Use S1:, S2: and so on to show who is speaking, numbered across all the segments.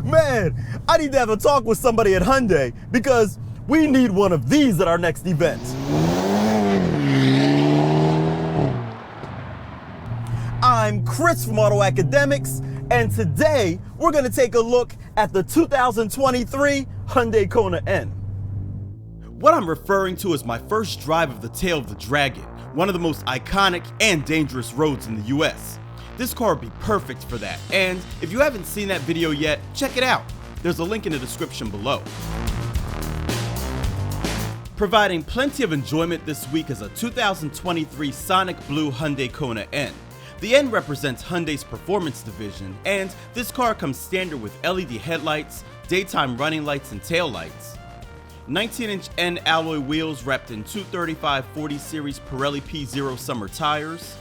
S1: Man, I need to have a talk with somebody at Hyundai because we need one of these at our next event. I'm Chris from AutoAcademics, and today we're going to take a look at the 2023 Hyundai Kona N. What I'm referring to is my first drive of the Tail of the Dragon, one of the most iconic and dangerous roads in the US. This car would be perfect for that, and if you haven't seen that video yet, check it out. There's a link in the description below. Providing plenty of enjoyment this week is a 2023 Sonic Blue Hyundai Kona N. The N represents Hyundai's performance division, and this car comes standard with LED headlights, daytime running lights, and tail lights. 19-inch N alloy wheels wrapped in 235/40 series Pirelli P0 summer tires,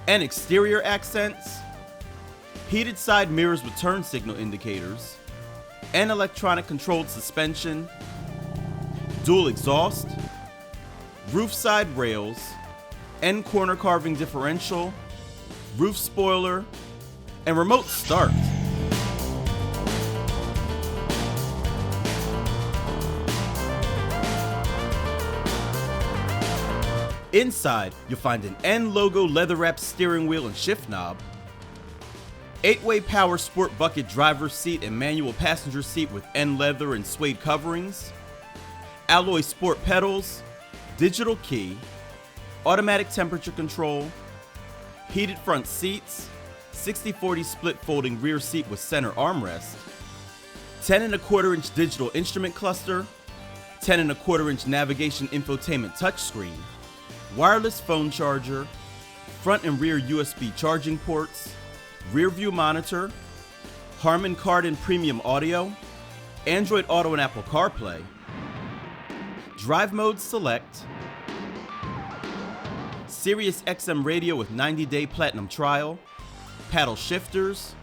S1: and exterior accents, heated side mirrors with turn signal indicators, and electronic controlled suspension, dual exhaust, roof side rails, and corner carving differential, roof spoiler, and remote start. Inside, you'll find an N logo leather-wrapped steering wheel and shift knob, 8-way power sport bucket driver's seat and manual passenger seat with N leather and suede coverings, alloy sport pedals, digital key, automatic temperature control, heated front seats, 60/40 split folding rear seat with center armrest, 10.25-inch digital instrument cluster, 10.25-inch navigation infotainment touchscreen, wireless phone charger, front and rear USB charging ports, rear view monitor, Harman Kardon premium audio, Android Auto and Apple CarPlay, drive mode select, Sirius XM radio with 90-day platinum trial, paddle shifters,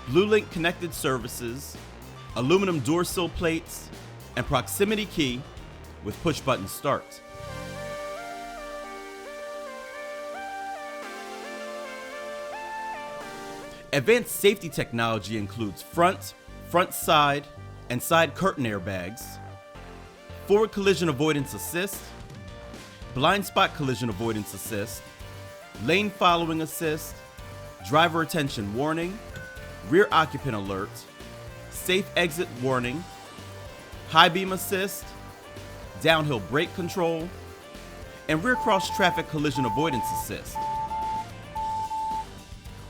S1: BlueLink connected services, aluminum door sill plates, and proximity key with push button start. Advanced safety technology includes front side, and side curtain airbags, forward collision avoidance assist, blind spot collision avoidance assist, lane following assist, driver attention warning, rear occupant alert, safe exit warning, high beam assist, downhill brake control, and rear cross traffic collision avoidance assist.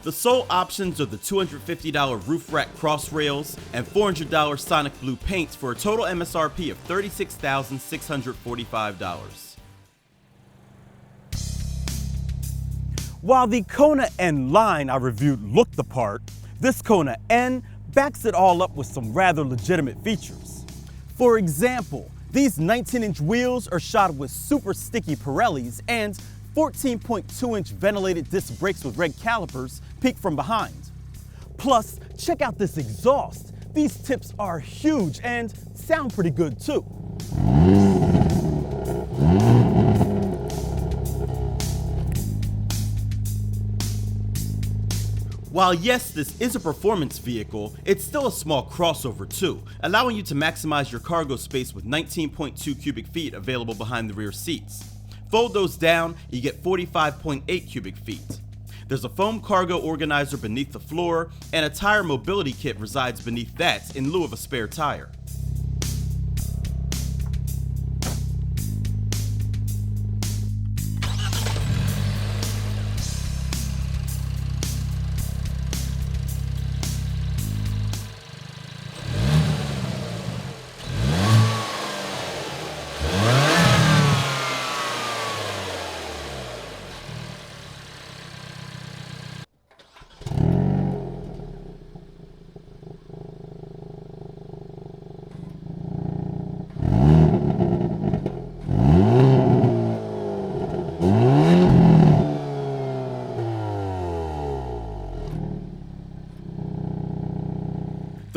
S1: The sole options are the $250 roof rack cross rails and $400 Sonic Blue paints for a total M.S.R.P. of $36,645. While the Kona N line I reviewed looked the part, this Kona N backs it all up with some rather legitimate features. For example, these 19-inch wheels are shod with super sticky Pirellis, and 14.2-inch ventilated disc brakes with red calipers peek from behind. Plus, check out this exhaust. These tips are huge and sound pretty good too. While yes, this is a performance vehicle, it's still a small crossover too, allowing you to maximize your cargo space with 19.2 cubic feet available behind the rear seats. Fold those down, you get 45.8 cubic feet. There's a foam cargo organizer beneath the floor, and a tire mobility kit resides beneath that in lieu of a spare tire.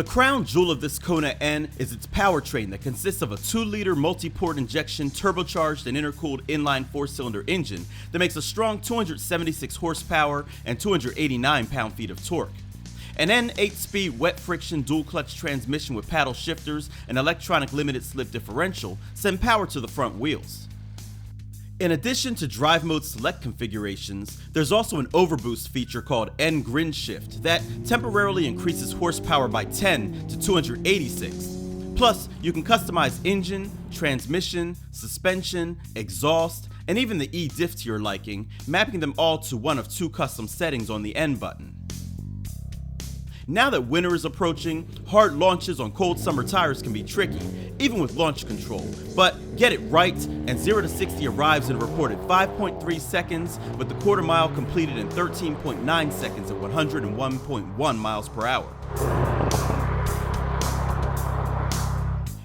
S1: The crown jewel of this Kona N is its powertrain that consists of a 2-liter multi-port injection turbocharged and intercooled inline 4-cylinder engine that makes a strong 276 horsepower and 289 pound-feet of torque. An N 8-speed wet friction dual clutch transmission with paddle shifters and electronic limited slip differential send power to the front wheels. In addition to drive mode select configurations, there's also an overboost feature called N Grin Shift that temporarily increases horsepower by 10 to 286. Plus, you can customize engine, transmission, suspension, exhaust, and even the E-diff to your liking, mapping them all to one of 2 custom settings on the N button. Now that winter is approaching, hard launches on cold summer tires can be tricky, even with launch control. But get it right, and 0 to 60 arrives in a reported 5.3 seconds, with the quarter mile completed in 13.9 seconds at 101.1 miles per hour.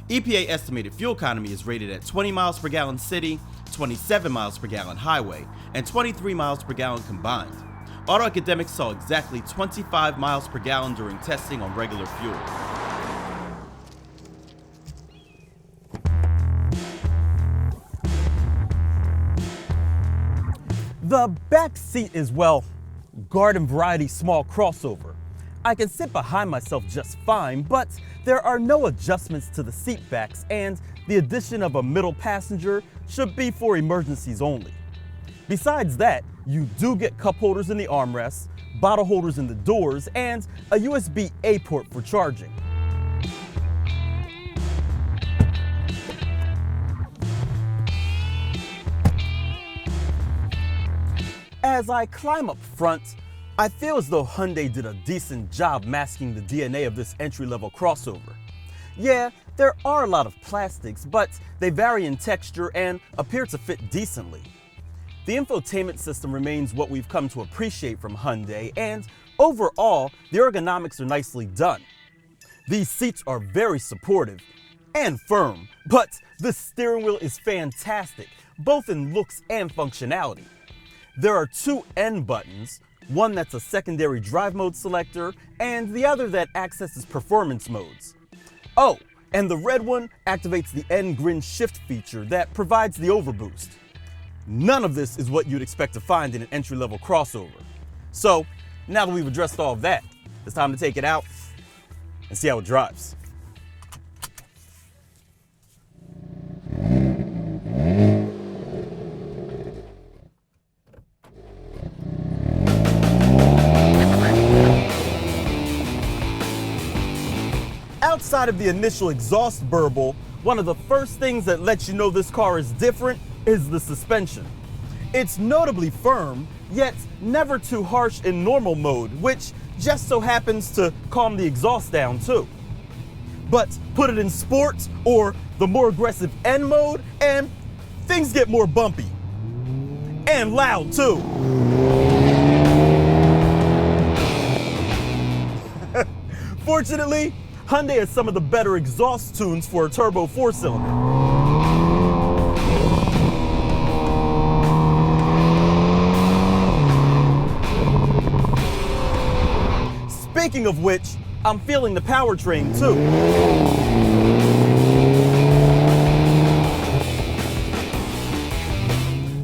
S1: EPA estimated fuel economy is rated at 20 miles per gallon city, 27 miles per gallon highway, and 23 miles per gallon combined. AutoAcademics saw exactly 25 miles per gallon during testing on regular fuel.
S2: The back seat is, well, garden variety small crossover. I can sit behind myself just fine, but there are no adjustments to the seat backs, and the addition of a middle passenger should be for emergencies only. Besides that, you do get cup holders in the armrests, bottle holders in the doors, and a USB-A port for charging. As I climb up front, I feel as though Hyundai did a decent job masking the DNA of this entry-level crossover. Yeah, there are a lot of plastics, but they vary in texture and appear to fit decently. The infotainment system remains what we've come to appreciate from Hyundai, and overall, the ergonomics are nicely done. These seats are very supportive and firm, but the steering wheel is fantastic, both in looks and functionality. There are 2 N buttons, one that's a secondary drive mode selector, and the other that accesses performance modes. Oh, and the red one activates the N Grin Shift feature that provides the overboost. None of this is what you'd expect to find in an entry-level crossover. So, now that we've addressed all of that, it's time to take it out and see how it drives. Outside of the initial exhaust burble, one of the first things that lets you know this car is different is the suspension. It's notably firm, yet never too harsh in normal mode, which just so happens to calm the exhaust down too. But put it in sport or the more aggressive N mode, and things get more bumpy. And loud too. Fortunately, Hyundai has some of the better exhaust tunes for a turbo 4-cylinder. Speaking of which, I'm feeling the powertrain too.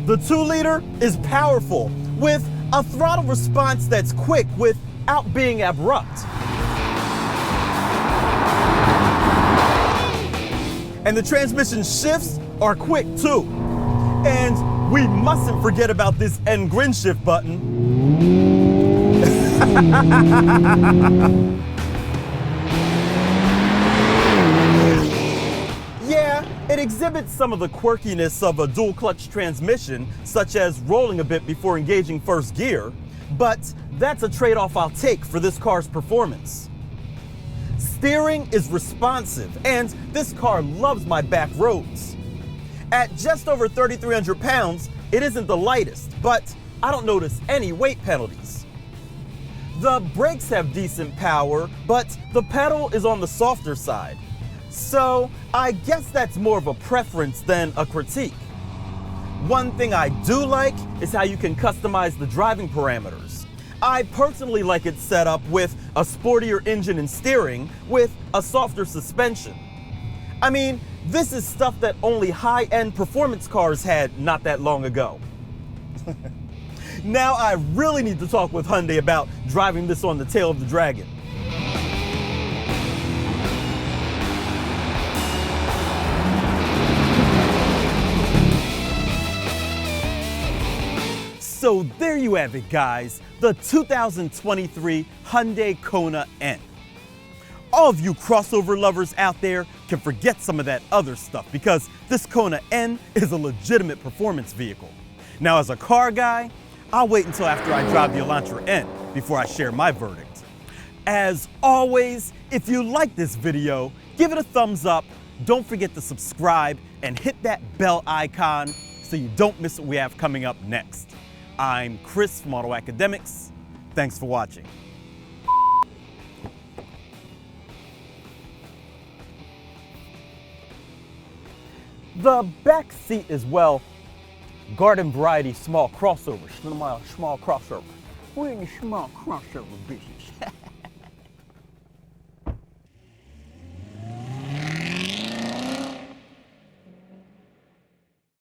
S2: The 2-liter is powerful, with a throttle response that's quick without being abrupt. And the transmission shifts are quick too. And we mustn't forget about this N Grin Shift button. Yeah, it exhibits some of the quirkiness of a dual clutch transmission, such as rolling a bit before engaging first gear, but that's a trade-off I'll take for this car's performance. Steering is responsive, and this car loves my back roads. At just over 3,300 pounds, it isn't the lightest, but I don't notice any weight penalties. The brakes have decent power, but the pedal is on the softer side. So I guess that's more of a preference than a critique. One thing I do like is how you can customize the driving parameters. I personally like it set up with a sportier engine and steering with a softer suspension. I mean, this is stuff that only high-end performance cars had not that long ago. Now I really need to talk with Hyundai about driving this on the tail of the dragon. So there you have it, guys, the 2023 Hyundai Kona N. All of you crossover lovers out there can forget some of that other stuff because this Kona N is a legitimate performance vehicle. Now, as a car guy, I'll wait until after I drive the Elantra N before I share my verdict. As always, if you like this video, give it a thumbs up, don't forget to subscribe, and hit that bell icon so you don't miss what we have coming up next. I'm Chris from AutoAcademics. Thanks for watching. The back seat is, well, garden variety small crossover. Small crossover. We're in the small crossover business.